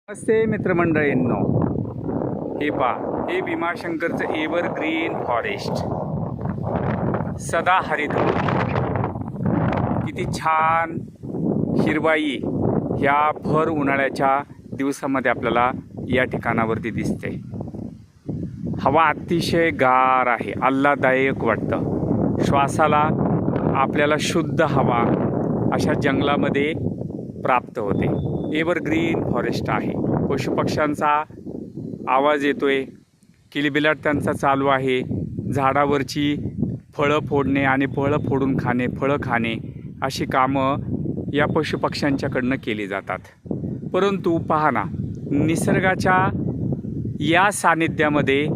नमस्ते मित्रमंडळींनो, हे हे भीमाशंकरचं evergreen forest सदा हरित, किती छान हिरवाई ह्या भर उन्हाळ्याच्या दिवसामध्ये आपल्याला या ठिकाणावरती दिसते. हवा अतिशय गार आहे, आल्हाददायक वाटतं. श्वासाला आपल्याला शुद्ध हवा अशा जंगलामध्ये प्राप्त होते. एव्हरग्रीन फॉरेस्ट आहे. पशुपक्ष्यांचा आवाज येतोय, किलबिलाट त्यांचा चालू आहे. झाडावरची फळं फोडणे आणि फळं फोडून खाणे, फळं खाणे अशी कामं या पशुपक्ष्यांच्याकडनं केली जातात. परंतु पहा ना, निसर्गाच्या या सानिध्यामध्ये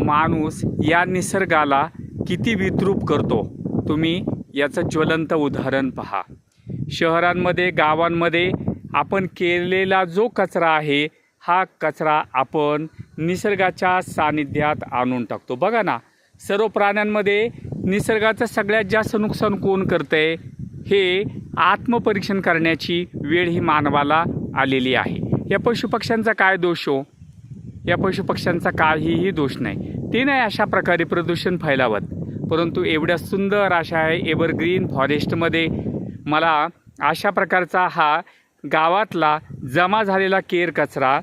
माणूस या निसर्गाला किती विद्रूप करतो, तुम्ही याचं ज्वलंत उदाहरण पहा. शहरांमध्ये, गावांमध्ये आपण केलेला जो कचरा आहे, हा कचरा आपण निसर्गाच्या सानिध्यात आणून टाकतो. बघा ना, सर्व प्राण्यांमध्ये निसर्गाचं सगळ्यात जास्त नुकसान कोण करतंय, हे आत्मपरीक्षण करण्याची वेळ ही मानवाला आलेली आहे. या पशुपक्ष्यांचा काय दोष हो? या पशुपक्ष्यांचा काहीही दोष नाही. ते नाही अशा प्रकारे प्रदूषण फैलावत. परंतु एवढ्या सुंदर अशा एव्हरग्रीन फॉरेस्टमध्ये मला अशा प्रकारचा हा गावातला जमा झालेला केर कचरा,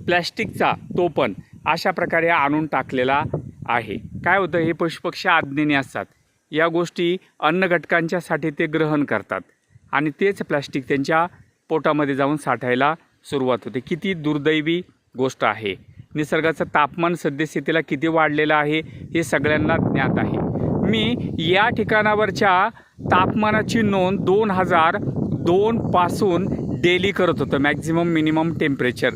प्लॅस्टिकचा, तो पण अशा प्रकारे आणून टाकलेला आहे. काय होतं, हे पशुपक्षी आज्ञेने असतात. या गोष्टी अन्न घटकांच्यासाठी ते ग्रहण करतात आणि तेच प्लॅस्टिक त्यांच्या पोटामध्ये जाऊन साठायला सुरुवात होते. किती दुर्दैवी गोष्ट आहे. निसर्गाचं तापमान सद्यस्थितीला किती वाढलेलं आहे हे सगळ्यांना ज्ञात आहे. मी या ठिकाणावरच्या तापमानाची नोंद 2002 पासून डेली करत होतो. मॅक्झिमम मिनिमम टेम्परेचर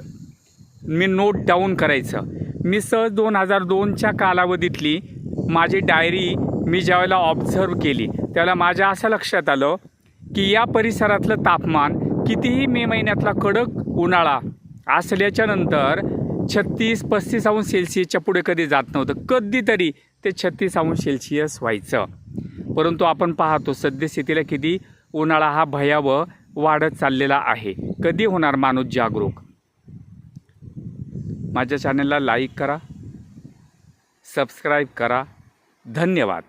मी नोट डाऊन करायचं. मी सहज 2002च्या कालावधीतली माझी डायरी मी ज्यावेळेला ऑब्झर्व केली, त्यावेळेला माझ्या असं लक्षात आलं की या परिसरातलं तापमान कितीही मे महिन्यातला कडक उन्हाळा असल्याच्या नंतर 36-35 अंश सेल्सिअसच्या पुढे कधी जात नव्हतं. कधीतरी ते 36 अंश सेल्सिअस व्हायचं. परंतु आपण पाहतो सद्यस्थितीला किती उन्हाळा हा भयावह वाढत चाललेला आहे. कधी होणार माणूस जागरूक? माझ्या चॅनलला लाईक करा, सबस्क्राईब करा. धन्यवाद.